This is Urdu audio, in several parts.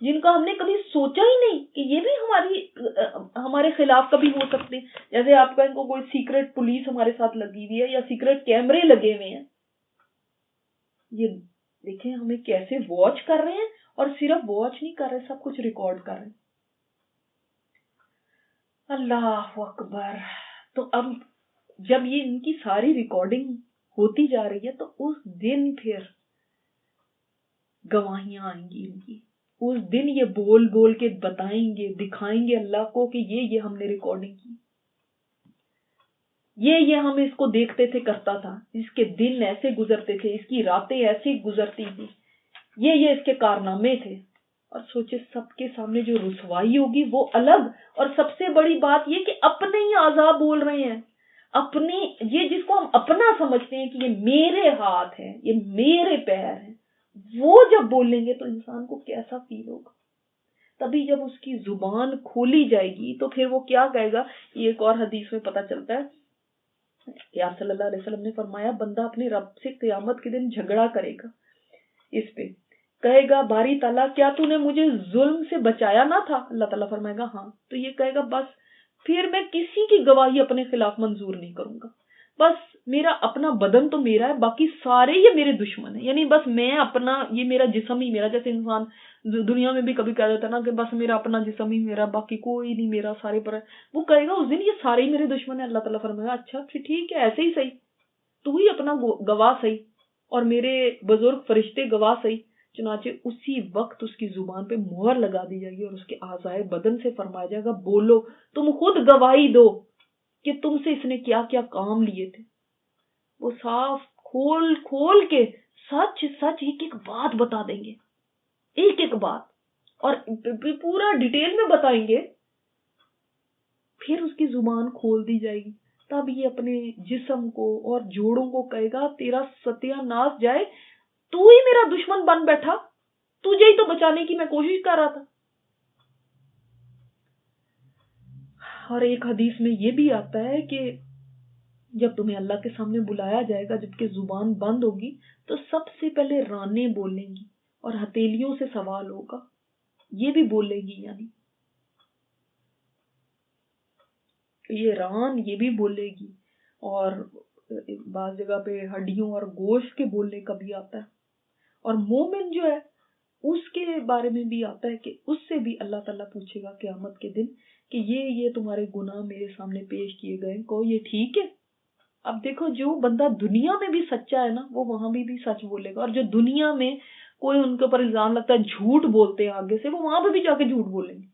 جن کا ہم نے کبھی سوچا ہی نہیں کہ یہ بھی ہمارے خلاف کبھی ہو سکتے ہیں. جیسے آپ کا ان کو کوئی سیکرٹ پولیس ہمارے ساتھ لگی ہوئی ہے یا سیکرٹ کیمرے لگے ہوئے ہیں. یہ دیکھیں ہمیں کیسے واچ کر رہے ہیں، اور صرف واچ نہیں کر رہے، سب کچھ ریکارڈ کر رہے ہیں. اللہ اکبر. تو اب جب یہ ان کی ساری ریکارڈنگ ہوتی جا رہی ہے تو اس دن پھر گواہیاں آئیں گی ان کی. اس دن یہ بول بول کے بتائیں گے، دکھائیں گے اللہ کو کہ یہ ہم نے ریکارڈنگ کی، یہ ہم اس کو دیکھتے تھے کرتا تھا، اس کے دن ایسے گزرتے تھے، اس کی راتیں ایسی گزرتی تھی، یہ اس کے کارنامے تھے. اور سوچے سب کے سامنے جو رسوائی ہوگی وہ الگ. اور سب سے بڑی بات یہ کہ اپنے ہی اعضاء بول رہے ہیں، اپنی، یہ جس کو ہم اپنا سمجھتے ہیں کہ یہ میرے ہاتھ ہے، یہ میرے پیر ہیں، وہ جب بولیں گے تو انسان کو کیسا فیل ہوگا. تبھی جب اس کی زبان کھولی جائے گی تو پھر وہ کیا کہے گا. یہ ایک اور حدیث میں پتہ چلتا ہے کہ آپ صلی اللہ علیہ وسلم نے فرمایا بندہ اپنے رب سے قیامت کے دن جھگڑا کرے گا، اس پہ کہے گا باری تعالیٰ کیا تو نے مجھے ظلم سے بچایا نہ تھا؟ اللہ تعالیٰ فرمائے گا ہاں. تو یہ کہے گا بس پھر میں کسی کی گواہی اپنے خلاف منظور نہیں کروں گا، بس میرا اپنا بدن تو میرا ہے، باقی سارے یہ میرے دشمن ہیں. یعنی بس میں اپنا، یہ میرا جسم ہی میرا. جیسے انسان دنیا میں بھی کبھی کہہ دیتا نا کہ بس میرا اپنا جسم ہی میرا، باقی کوئی نہیں میرا، سارے پر ہے. وہ کہے گا اس دن یہ سارے ہی میرے دشمن ہیں. اللہ تعالیٰ فرمائے گا اچھا پھر ٹھیک ہے، ایسے ہی صحیح، تو ہی اپنا گواہ صحیح اور میرے بزرگ فرشتے گواہ صحیح. چنانچہ اسی وقت اس کی زبان پہ مہر لگا دی جائے گی اور اس کے اعضائے بدن سے فرمایا جائے گا بولو، تم خود گواہی دو کہ تم سے اس نے کیا کیا کام لیے تھے. وہ صاف کھول کھول کے سچ سچ ایک ایک بات بتا دیں گے، ایک ایک بات، اور پورا ڈیٹیل میں بتائیں گے. پھر اس کی زبان کھول دی جائے گی، تب یہ اپنے جسم کو اور جوڑوں کو کہے گا تیرا ستیہ ناش جائے، تو ہی میرا دشمن بن بیٹھا، تجھے ہی تو بچانے کی میں کوشش کر رہا تھا. اور ایک حدیث میں یہ بھی آتا ہے کہ جب تمہیں اللہ کے سامنے بلایا جائے گا، جبکہ زبان بند ہوگی تو سب سے پہلے رانیں بولیں گی اور ہتھیلیوں سے سوال ہوگا، یہ بھی بولے گی. یعنی یہ ران یہ بھی بولے گی. اور بعض جگہ پہ ہڈیوں اور گوشت کے بولنے کا بھی آتا ہے. اور مومن جو ہے اس کے بارے میں بھی آتا ہے کہ اس سے بھی اللہ تعالیٰ پوچھے گا قیامت کے دن کہ یہ تمہارے گناہ میرے سامنے پیش کیے گئے، کو یہ ٹھیک ہے. اب دیکھو جو بندہ دنیا میں بھی سچا ہے نا وہ وہاں بھی سچ بولے گا، اور جو دنیا میں کوئی ان کے اوپر الزام لگتا ہے جھوٹ بولتے ہیں آگے سے، وہ وہاں پہ بھی جا کے جھوٹ بولیں گے.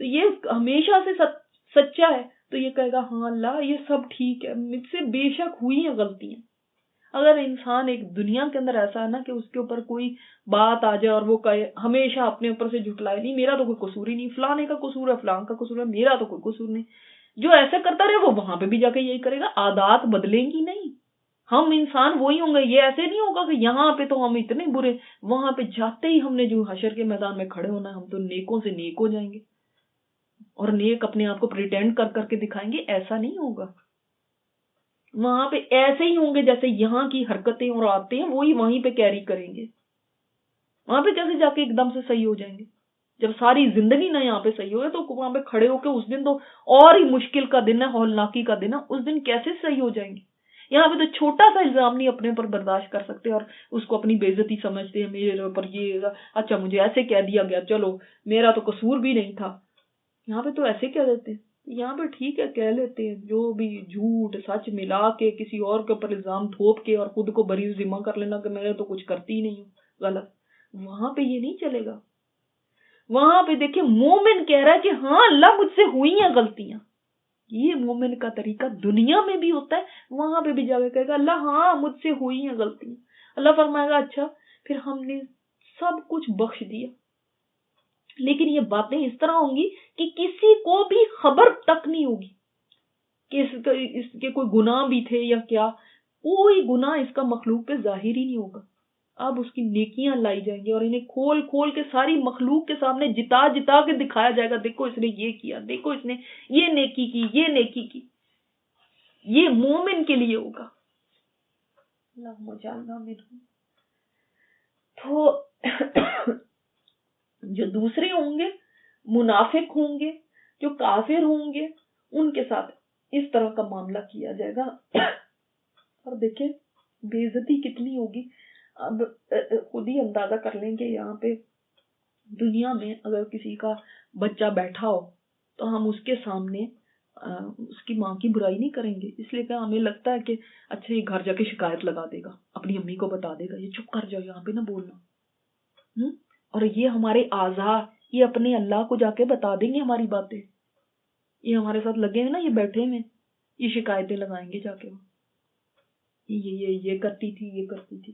تو یہ ہمیشہ سے سچا ہے تو یہ کہے گا ہاں اللہ یہ سب ٹھیک ہے، مجھ سے بے شک ہوئی ہیں غلطیاں. اگر انسان ایک دنیا کے اندر ایسا ہے نا کہ اس کے اوپر کوئی بات آ جائے اور وہ کہے ہمیشہ اپنے اوپر سے جھٹلائے نہیں میرا تو کوئی قصور ہی نہیں، فلانے کا قصور ہے، فلان کا قصور ہے، میرا تو کوئی قصور نہیں، جو ایسا کرتا رہے وہ وہاں پہ بھی جا کے یہی کرے گا. عادات بدلیں گی نہیں، ہم انسان وہی ہوں گے. یہ ایسے نہیں ہوگا کہ یہاں پہ تو ہم اتنے برے، وہاں پہ جاتے ہی ہم نے جو حشر کے میدان میں کھڑے ہونا ہے ہم تو نیکوں سے نیک ہو جائیں گے اور نیک اپنے آپ کو پریٹینڈ کر کر کے دکھائیں گے. ایسا نہیں ہوگا. وہاں پہ ایسے ہی ہوں گے جیسے یہاں کی حرکتیں اور عادتیں ہیں وہی وہیں پہ کیری کریں گے. وہاں پہ کیسے جا کے ایک دم سے صحیح ہو جائیں گے؟ جب ساری زندگی نہ یہاں پہ صحیح ہوئے تو وہاں پہ کھڑے ہو کے اس دن تو اور ہی مشکل کا دن ہے، ہولناکی کا دن ہے، اس دن کیسے صحیح ہو جائیں گے؟ یہاں پہ تو چھوٹا سا الزام نہیں اپنے اوپر برداشت کر سکتے اور اس کو اپنی بے عزتی سمجھتے ہیں، میرے اوپر یہ اچھا مجھے ایسے کہہ دیا گیا چلو میرا تو قصور بھی نہیں تھا. یہاں پہ تو ایسے کہہ دیتے ہیں، یہاں پہ ٹھیک ہے کہہ لیتے ہیں جو بھی جھوٹ سچ ملا کے کسی اور کے اوپر الزام تھوپ کے اور خود کو بری ذمہ کر لینا کہ میں تو کچھ کرتی ہی نہیں ہوں غلط. وہاں پہ یہ نہیں چلے گا. وہاں پہ دیکھیں مومن کہہ رہا ہے کہ ہاں اللہ مجھ سے ہوئی ہیں غلطیاں. یہ مومن کا طریقہ دنیا میں بھی ہوتا ہے، وہاں پہ بھی جا کے کہے گا اللہ ہاں مجھ سے ہوئی ہیں غلطیاں. اللہ فرمائے گا اچھا پھر ہم نے سب کچھ بخش دیا. لیکن یہ باتیں اس طرح ہوں گی کہ کسی کو بھی خبر تک نہیں ہوگی کہ اس کے کوئی گناہ بھی تھے یا کیا. کوئی گناہ اس کا مخلوق پہ ظاہر ہی نہیں ہوگا. اب اس کی نیکیاں لائی جائیں گی اور انہیں کھول کھول کے ساری مخلوق کے سامنے جتا جتا کے دکھایا جائے گا دیکھو اس نے یہ کیا، دیکھو اس نے یہ نیکی کی، یہ نیکی کی. یہ مومن کے لیے ہوگا. اللہم اجعلنا منہم. تو جو دوسرے ہوں گے منافق ہوں گے، جو کافر ہوں گے، ان کے ساتھ اس طرح کا معاملہ کیا جائے گا. اور دیکھیں بے عزتی کتنی ہوگی. اب خود ہی اندازہ کر لیں کہ یہاں پہ دنیا میں اگر کسی کا بچہ بیٹھا ہو تو ہم اس کے سامنے اس کی ماں کی برائی نہیں کریں گے، اس لیے کہ ہمیں لگتا ہے کہ اچھا یہ گھر جا کے شکایت لگا دے گا، اپنی امی کو بتا دے گا یہ چپ کر جاؤ یہاں پہ نہ بولنا. اور یہ ہمارے اعضاء یہ اپنے اللہ کو جا کے بتا دیں گے ہماری باتیں. یہ ہمارے ساتھ لگے ہیں نا، یہ بیٹھے میں یہ شکایتیں لگائیں گے جا کے، یہ کرتی تھی یہ کرتی تھی.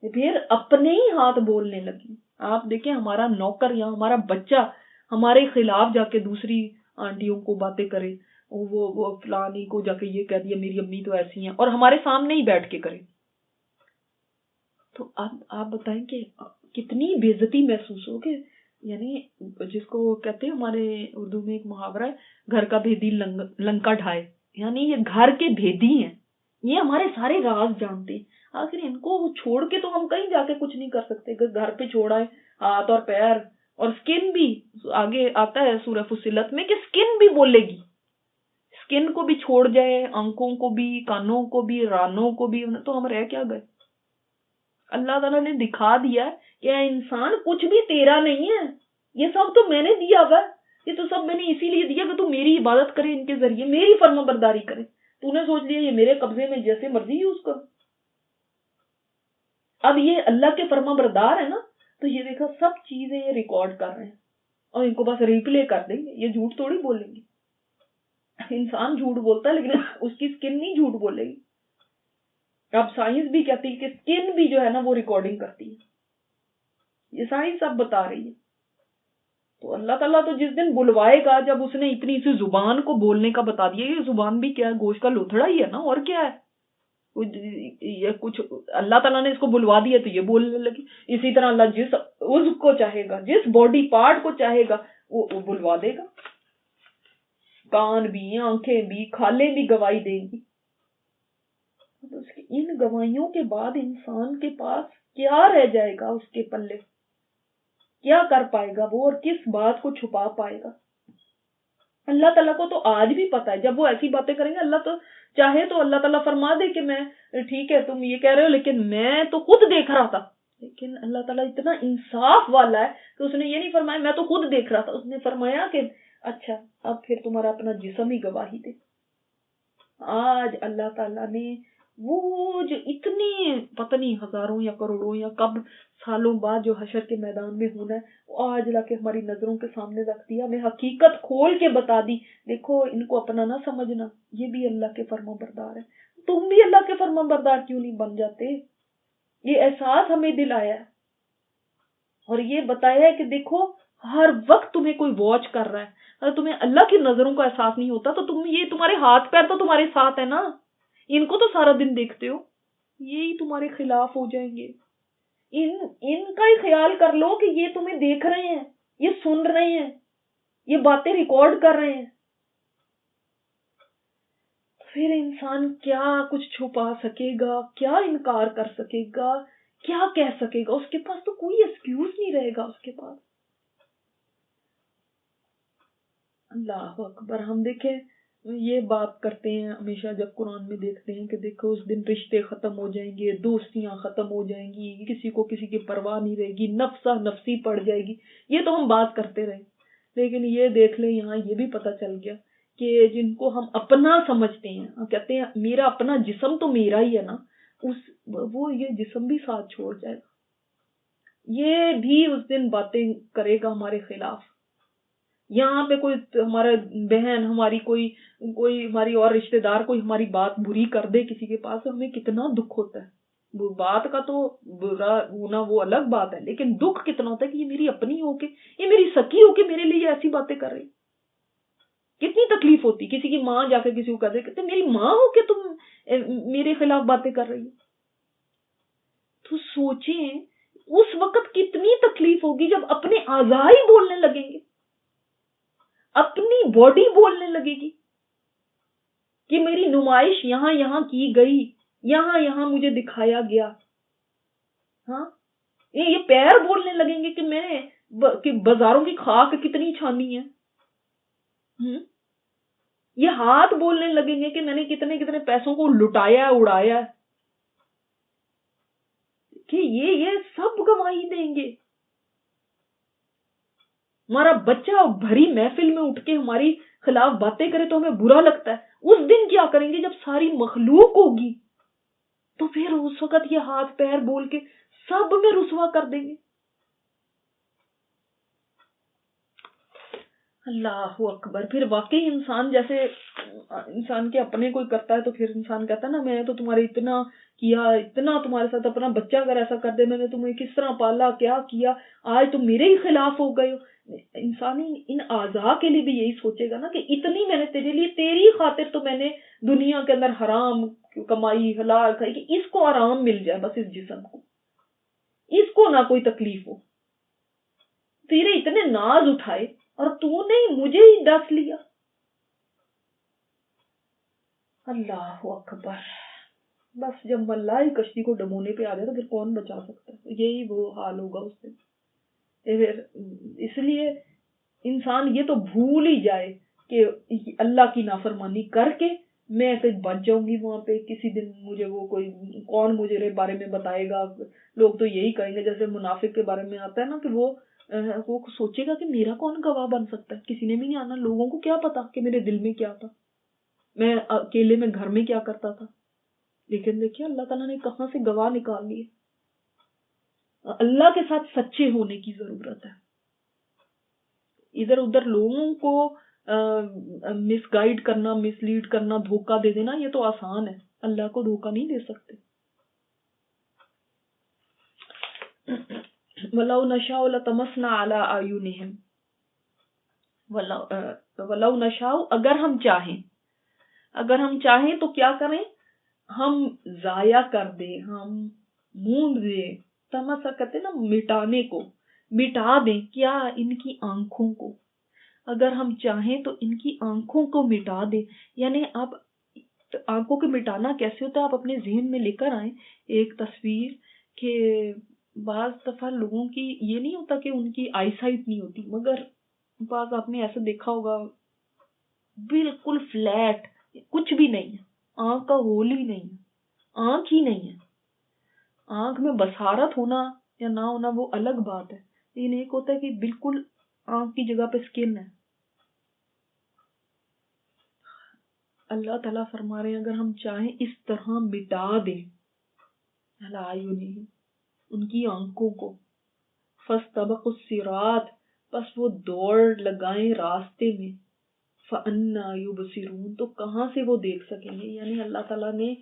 پھر اپنے ہی ہاتھ بولنے لگے. آپ دیکھیں ہمارا نوکر یا ہمارا بچہ ہمارے خلاف جا کے دوسری آنٹیوں کو باتیں کرے، وہ فلانی کو جا کے یہ کہہ دیا میری امی تو ایسی ہیں، اور ہمارے سامنے ہی بیٹھ کے کرے. تو آپ بتائیں کہ کتنی بے عزتی محسوس ہوگی. یعنی جس کو کہتے ہیں ہمارے اردو میں ایک محاورہ ہے، گھر کا بھیدی لنکا ڈھائے، یعنی یہ گھر کے بھیدی ہیں، یہ ہمارے سارے راز جانتے ہیں. آخر ان کو چھوڑ کے تو ہم کہیں جا کے کچھ نہیں کر سکتے. گھر پہ چھوڑا ہے ہاتھ اور پیر اور سکن بھی، آگے آتا ہے سورہ فصلت میں کہ سکن بھی بولے گی. سکن کو بھی چھوڑ جائے، آنکھوں کو بھی، کانوں کو بھی، رانوں کو بھی، تو ہم رہ کیا گئے. اللہ تعالیٰ نے دکھا دیا کہ انسان کچھ بھی تیرا نہیں ہے، یہ سب تو میں نے دیا ہوا، یہ تو سب میں نے اسی لیے دیا کہ تو میری عبادت کرے، ان کے ذریعے میری فرما برداری کرے. تو نے سوچ لیا یہ میرے قبضے میں جیسے مرضی یوز کرو. اب یہ اللہ کے فرما بردار ہے نا، تو یہ دیکھا سب چیزیں یہ ریکارڈ کر رہے ہیں اور ان کو بس ریپلے کر دیں گے. یہ جھوٹ تھوڑی بولیں گے. انسان جھوٹ بولتا ہے لیکن اس کی سکن نہیں جھوٹ بولے گی. اب سائنس بھی کہتی ہے کہ سکن بھی جو ہے نا وہ ریکارڈنگ کرتی ہے. یہ سائنس اب بتا رہی ہے. تو اللہ تعالیٰ تو جس دن بلوائے گا، جب اس نے اتنی سی زبان کو بولنے کا بتا دیا، یہ زبان بھی کیا ہے، گوشت کا لوتھڑا ہی ہے نا، اور کیا ہے. یہ کچھ اللہ تعالیٰ نے اس کو بلوا دیا تو یہ بولنے لگی. اسی طرح اللہ جس عضو کو چاہے گا، جس باڈی پارٹ کو چاہے گا وہ بلوا دے گا. کان بھی، آنکھیں بھی، کھالیں بھی گواہی دیں گی. ان گواہیوں کے بعد انسان کے پاس کیا رہ جائے گا، اس کے پلے کیا کر پائے گا وہ، اور کس بات کو چھپا پائے گا. اللہ تعالیٰ کو تو آج بھی پتا ہے جب وہ ایسی باتیں کریں گے. اللہ تو چاہے تو اللہ تعالیٰ فرما دے کہ میں ٹھیک ہے تم یہ کہہ رہے ہو لیکن میں تو خود دیکھ رہا تھا. لیکن اللہ تعالیٰ اتنا انصاف والا ہے کہ اس نے یہ نہیں فرمایا میں تو خود دیکھ رہا تھا. اس نے فرمایا کہ اچھا اب پھر تمہارا اپنا جسم ہی گواہی دے. آج اللہ تعالیٰ نے وہ جو اتنی پتہ نہیں ہزاروں یا کروڑوں یا کب سالوں بعد جو حشر کے میدان میں ہونا ہے، وہ آج لا کے ہماری نظروں کے سامنے رکھ دیا. ہمیں حقیقت کھول کے بتا دی. دیکھو ان کو اپنا نہ سمجھنا، یہ بھی اللہ کے فرما بردار ہے. تم بھی اللہ کے فرما بردار کیوں نہیں بن جاتے؟ یہ احساس ہمیں دلایا ہے اور یہ بتایا ہے کہ دیکھو ہر وقت تمہیں کوئی واچ کر رہا ہے. اگر تمہیں اللہ کی نظروں کا احساس نہیں ہوتا تو تمہارے ہاتھ پیر تو تمہارے ساتھ ہے نا، ان کو تو سارا دن دیکھتے ہو، یہی تمہارے خلاف ہو جائیں گے. ان کا ہی خیال کر لو کہ یہ تمہیں دیکھ رہے ہیں، یہ سن رہے ہیں، یہ باتیں ریکارڈ کر رہے ہیں. پھر انسان کیا کچھ چھپا سکے گا، کیا انکار کر سکے گا، کیا کہہ سکے گا؟ اس کے پاس تو کوئی ایکسکیوز نہیں رہے گا اس کے پاس. اللہ اکبر. ہم دیکھیں یہ بات کرتے ہیں ہمیشہ جب قرآن میں دیکھتے ہیں کہ دیکھو اس دن رشتے ختم ہو جائیں گے، دوستیاں ختم ہو جائیں گی، کسی کو کسی کی پرواہ نہیں رہے گی، نفسہ نفسی پڑ جائے گی. یہ تو ہم بات کرتے رہے، لیکن یہ دیکھ لیں یہاں یہ بھی پتہ چل گیا کہ جن کو ہم اپنا سمجھتے ہیں، کہتے ہیں میرا اپنا جسم تو میرا ہی ہے نا، وہ یہ جسم بھی ساتھ چھوڑ جائے گا. یہ بھی اس دن باتیں کرے گا ہمارے خلاف. یہاں پہ کوئی ہمارا بہن، ہماری کوئی ہماری اور رشتہ دار کوئی ہماری بات بری کر دے کسی کے پاس، ہمیں کتنا دکھ ہوتا ہے. وہ بات کا تو برا ہونا وہ الگ بات ہے، لیکن دکھ کتنا ہوتا ہے کہ یہ میری اپنی ہو کے، یہ میری سکی ہو کے میرے لیے ایسی باتیں کر رہی. کتنی تکلیف ہوتی کسی کی ماں جا کے کسی کو کہہ دے کہ میری ماں ہو کے تم میرے خلاف باتیں کر رہی. تو سوچیں اس وقت کتنی تکلیف ہوگی جب اپنے اعضاء ہی بولنے لگیں گے، اپنی باڈی بولنے لگے گی کہ میری نمائش یہاں کی گئی، یہاں مجھے دکھایا گیا. ہاں یہ پیر بولنے لگیں گے کہ میں نے کہ بازاروں کی خاک کتنی چھانی ہے. یہ ہاتھ بولنے لگیں گے کہ میں نے کتنے کتنے پیسوں کو لٹایا اڑایا. کہ یہ سب گواہی دیں گے. ہمارا بچہ بھری محفل میں اٹھ کے ہماری خلاف باتیں کرے تو ہمیں برا لگتا ہے. اس دن کیا کریں گے جب ساری مخلوق ہوگی؟ تو پھر اس وقت یہ ہاتھ پیر بول کے سب میں رسوا کر دیں گے. اللہ اکبر. پھر واقعی انسان جیسے انسان کے اپنے کوئی کرتا ہے تو پھر انسان کہتا ہے نا میں تو تمہارے اتنا کیا، اتنا تمہارے ساتھ، اپنا بچہ اگر ایسا کر دے میں نے تمہیں کس طرح پالا، کیا کیا، آج تم میرے ہی خلاف ہو گئے ہو. انسانی ان اعضاء کے لیے بھی یہی سوچے گا نا کہ اتنی میں نے تیرے لیے، تیری خاطر تو میں نے دنیا کے اندر حرام کمائی، حلال کھائی کہ اس کو آرام مل جائے، بس اس جسم کو، اس کو نہ کوئی تکلیف ہو. تیرے اتنے ناز اٹھائے اور تو نے مجھے ہی ڈس لیا. اللہ اکبر. بس جب ملا ہی کشتی کو ڈبونے پہ آ جائے تو پھر کون بچا سکتا ہے؟ یہی وہ حال ہوگا اس دن. پھر اس لیے انسان یہ تو بھول ہی جائے کہ اللہ کی نافرمانی کر کے میں کہیں بچ جاؤں گی وہاں پہ کسی دن. مجھے وہ کوئی کون مجھے بارے میں بتائے گا؟ لوگ تو یہی کہیں گے جیسے منافق کے بارے میں آتا ہے نا کہ وہ سوچے گا کہ میرا کون گواہ بن سکتا ہے، کسی نے بھی نہیں آنا، لوگوں کو کیا پتا کہ میرے دل میں کیا تھا، میں اکیلے میں گھر میں کیا کرتا تھا. لیکن دیکھیے اللہ تعالیٰ نے کہاں سے گواہ نکال لیے. اللہ کے ساتھ سچے ہونے کی ضرورت ہے. ادھر ادھر لوگوں کو مس گائیڈ کرنا، مس لیڈ کرنا، دھوکہ دے دینا یہ تو آسان ہے. اللہ کو دھوکہ نہیں دے سکتے. وَلَوْ نَشَاءُ لَطَمَسْنَا عَلَىٰ أَعْيُنِهِمْ وَلَوْ نَشَاءُ اگر ہم چاہیں تو کیا کریں؟ ہم ضائع کر دیں، ہم مونڈ دیں. تمسا کہتے ہیں نا مٹانے کو، مٹا دیں. کیا؟ ان کی آنکھوں کو. اگر ہم چاہیں تو ان کی آنکھوں کو مٹا دیں. یعنی اب آنکھوں کو مٹانا کیسے ہوتا ہے؟ آپ اپنے ذہن میں لے کر آئیں ایک تصویر کہ بعض دفعہ لوگوں کی یہ نہیں ہوتا کہ ان کی آئی سائٹ نہیں ہوتی، مگر بعض آپ نے ایسا دیکھا ہوگا بالکل فلیٹ، کچھ بھی نہیں ہے، آنکھ کا ہول ہی نہیں ہے، آنکھ ہی نہیں ہے. آنکھ میں بصارت ہونا یا نہ ہونا وہ الگ بات ہے، لیکن ایک ہوتا ہے کہ بالکل آنکھ کی جگہ پہ سکن ہے. اللہ تعالیٰ فرما رہے ہیں اگر ہم چاہیں اس طرح مٹا دیں ان کی آنکھوں کو. فاستبقوا الصراط، بس وہ دوڑ لگائیں راستے میں. فَأَنَّىٰ يُبْصِرُونَ، تو کہاں سے وہ دیکھ سکیں گے؟ یعنی اللہ تعالیٰ نے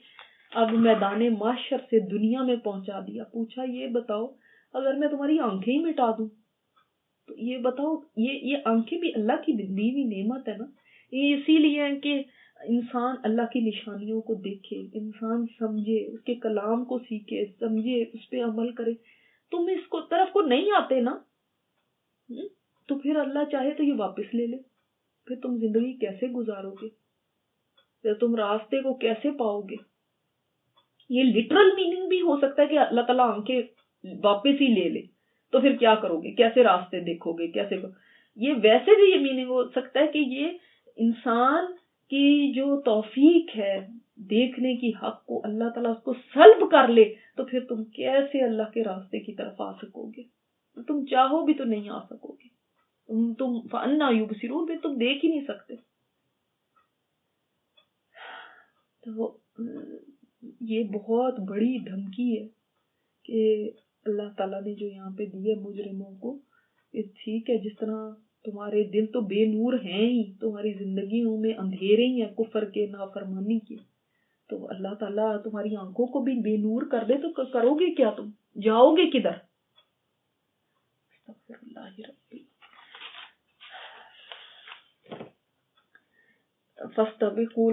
اب میدان محشر سے دنیا میں پہنچا دیا. پوچھا یہ بتاؤ اگر میں تمہاری آنکھیں ہی مٹا دوں تو یہ بتاؤ، یہ آنکھیں بھی اللہ کی دی ہوئی نعمت ہے نا. یہ اسی لیے ہے کہ انسان اللہ کی نشانیوں کو دیکھے، انسان سمجھے، اس کے کلام کو سیکھے، سمجھے، اس پہ عمل کرے. تم اس کو طرف کو نہیں آتے نا تو پھر اللہ چاہے تو یہ واپس لے لے. پھر تم زندگی کیسے گزارو گے؟ پھر تم راستے کو کیسے پاؤ گے؟ یہ لٹرل میننگ بھی ہو سکتا ہے کہ اللہ تعالیٰ آنکھیں واپس ہی لے لے تو پھر کیا کرو گے؟ کیسے راستے دیکھو گے؟ کیسے؟ یہ ویسے بھی یہ میننگ ہو سکتا ہے کہ یہ انسان کی جو توفیق ہے دیکھنے کی حق کو اللہ تعالیٰ اس کو سلب کر لے تو پھر تم کیسے اللہ کے راستے کی طرف آ سکو گے؟ تم چاہو بھی تو نہیں آ سکو گے. تم فَأَنَّىٰ يُبْصِرُونَ، پھر تم دیکھ ہی نہیں سکتے. تو یہ بہت بڑی دھمکی ہے کہ اللہ تعالیٰ نے جو یہاں پہ دی ہے مجرموں کو. ٹھیک ہے جس طرح تمہارے دل تو بے نور ہیں ہی، تمہاری زندگیوں میں اندھیرے ہی ہیں کفر کے، نافرمانی کے، تو اللہ تعالیٰ تمہاری آنکھوں کو بھی بے نور کر دے تو کرو گے کیا؟ تم جاؤ گے کدھر؟ استغفر اللہ ربی. فاستبقوا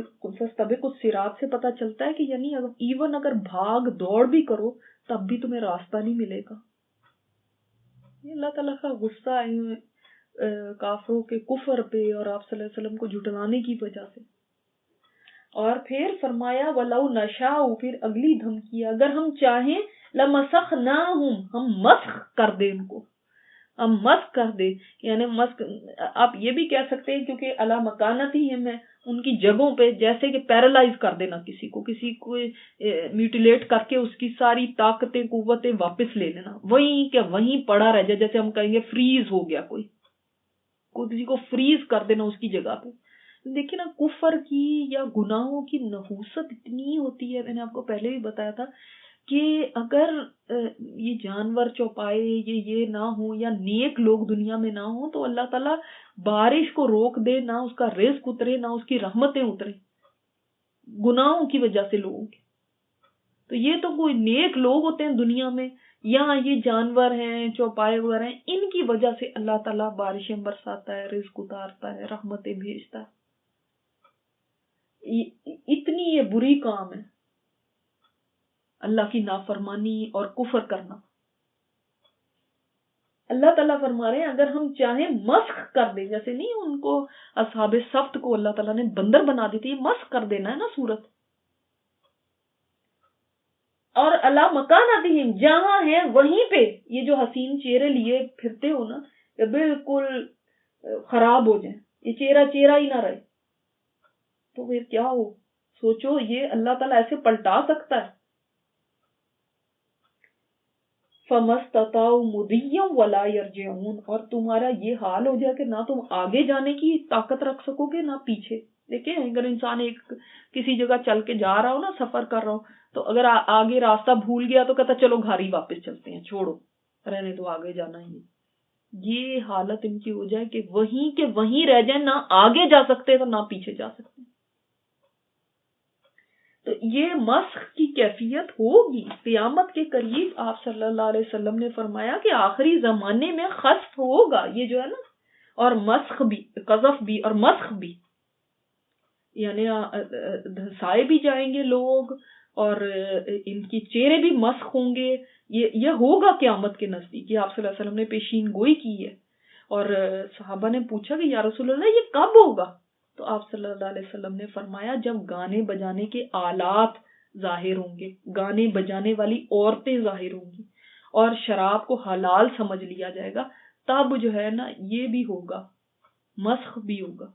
الصراط سے پتہ چلتا ہے کہ یعنی ایون اگر بھاگ دوڑ بھی کرو تب بھی تمہیں راستہ نہیں ملے گا. یہ اللہ تعالیٰ کا غصہ ہے کافروں کے کفر پہ اور آپ صلی اللہ علیہ وسلم کو جھٹلانے کی وجہ سے. اور پھر فرمایا وَلَوْ نَشَاءُ، پھر اگلی دھمکی اگر ہم چاہیں لمسخناہم، ہم مسخ کر دیں ان کو، ہم مسخ کر دیں، یعنی مسخ آپ یہ بھی کہہ سکتے ہیں کیونکہ علی مکانتہم ہے، ان کی جگہوں پہ، جیسے کہ پیرالائز کر دینا کسی کو میوٹیلیٹ کر کے اس کی ساری طاقتیں قوتیں واپس لے لینا، وہیں کہ وہیں پڑا رہ جائے، جیسے ہم کہیں گے فریز ہو گیا، کوئی کسی کو فریز کر دینا اس کی جگہ پہ۔ دیکھیں نا کفر کی یا گناہوں کی نحوست اتنی ہوتی ہے، میں نے آپ کو پہلے بھی بتایا تھا کہ اگر یہ جانور چوپائے یہ نہ ہوں یا نیک لوگ دنیا میں نہ ہوں تو اللہ تعالیٰ بارش کو روک دے، نہ اس کا رزق اترے، نہ اس کی رحمتیں اترے، گناہوں کی وجہ سے لوگوں کے۔ تو یہ تو کوئی نیک لوگ ہوتے ہیں دنیا میں، یا یہ جانور ہیں چوپائے وغیرہ ہیں، ان کی وجہ سے اللہ تعالیٰ بارشیں برساتا ہے، رزق اتارتا ہے، رحمتیں بھیجتا ہے۔ اتنی یہ بری کام ہے اللہ کی نافرمانی اور کفر کرنا۔ اللہ تعالیٰ فرما رہے ہیں اگر ہم چاہیں مسخ کر دیں، جیسے نہیں ان کو اصحاب سبت کو اللہ تعالیٰ نے بندر بنا دی تھی، یہ مسخ کر دینا ہے نا صورت۔ اور اللہ مکاناتہم، جہاں ہیں وہیں پہ یہ جو حسین چہرے لیے پھرتے ہو نا، یہ بالکل خراب ہو جائیں، یہ چہرہ ہی نہ رہے، تو پھر کیا ہو؟ سوچو، یہ اللہ تعالیٰ ایسے پلٹا سکتا ہے۔ فَمَسْتَطَاعُوا مُضِيًّا وَلَا يَرْجِعُونَ، اور تمہارا یہ حال ہو جائے کہ نہ تم آگے جانے کی طاقت رکھ سکو گے نہ پیچھے۔ دیکھیں اگر انسان کسی جگہ چل کے جا رہا ہو نا، سفر کر رہا ہو، تو اگر آگے راستہ بھول گیا تو کہتا چلو گھر ہی واپس چلتے ہیں، چھوڑو رہنے تو آگے جانا ہی نہیں۔ یہ حالت ان کی ہو جائے کہ وہیں کے وہیں رہ جائیں، نہ آگے جا سکتے تو نہ پیچھے جا سکتے۔ تو یہ مسخ کی کیفیت ہوگی قیامت کے قریب۔ آپ صلی اللہ علیہ وسلم نے فرمایا کہ آخری زمانے میں خسف ہوگا، یہ جو ہے نا، اور مسخ بھی، قذف بھی اور مسخ بھی، یعنی دھسائے بھی جائیں گے لوگ اور ان کی چہرے بھی مسخ ہوں گے۔ یہ ہوگا قیامت کے نزدیک، یہ آپ صلی اللہ علیہ وسلم نے پیشین گوئی کی ہے۔ اور صحابہ نے پوچھا کہ یا رسول اللہ یہ کب ہوگا؟ تو آپ صلی اللہ علیہ وسلم نے فرمایا جب گانے بجانے کے آلات ظاہر ہوں گے، گانے بجانے والی عورتیں ظاہر ہوں گی، اور شراب کو حلال سمجھ لیا جائے گا، تب جو ہے نا یہ بھی ہوگا، مسخ بھی ہوگا۔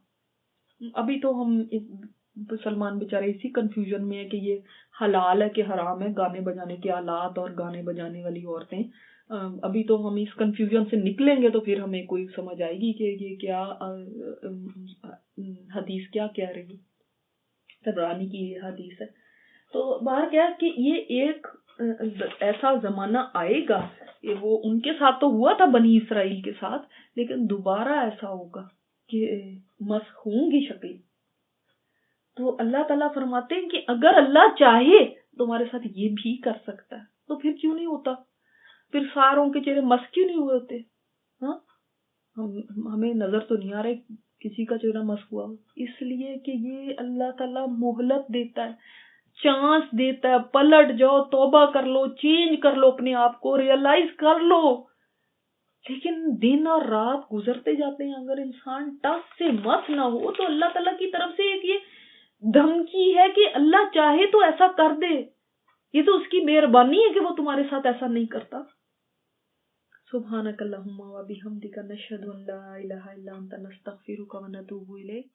ابھی تو ہم مسلمان بیچارے اسی کنفیوژن میں ہے کہ یہ حلال ہے کہ حرام ہے، گانے بجانے کے آلات اور گانے بجانے والی عورتیں۔ ابھی تو ہم اس کنفیوژن سے نکلیں گے تو پھر ہمیں کوئی سمجھ آئے گی کہ یہ کیا حدیث کیا کہہ رہی ہے، طبرانی کی یہ حدیث ہے۔ تو باہر کیا کہ یہ ایک ایسا زمانہ آئے گا کہ وہ ان کے ساتھ تو ہوا تھا بنی اسرائیل کے ساتھ، لیکن دوبارہ ایسا ہوگا کہ مسخ ہوں گی شکل۔ تو اللہ تعالیٰ فرماتے ہیں کہ اگر اللہ چاہے تمہارے ساتھ یہ بھی کر سکتا ہے، تو پھر کیوں نہیں ہوتا؟ پھر ساروں کے چہرے مسخ کیوں نہیں ہوئے ہوتے؟ ہاں، ہمیں نظر تو نہیں آ رہے کسی کا چہرہ مسخ ہوا، اس لیے کہ یہ اللہ تعالیٰ مہلت دیتا ہے، چانس دیتا ہے، پلٹ جاؤ، توبہ کر لو، چینج کر لو اپنے آپ کو، ریئلائز کر لو۔ لیکن دن اور رات گزرتے جاتے ہیں، اگر انسان ٹس سے مس نہ ہو تو اللہ تعالیٰ کی طرف سے ایک یہ دھمکی ہے کہ اللہ چاہے تو ایسا کر دے، یہ تو اس کی مہربانی ہے کہ وہ تمہارے ساتھ ایسا نہیں کرتا۔ سبحانک اللہم و بحمدک، نشہد ان لا الہ الا انت، نستغفرک و نتوب الیک۔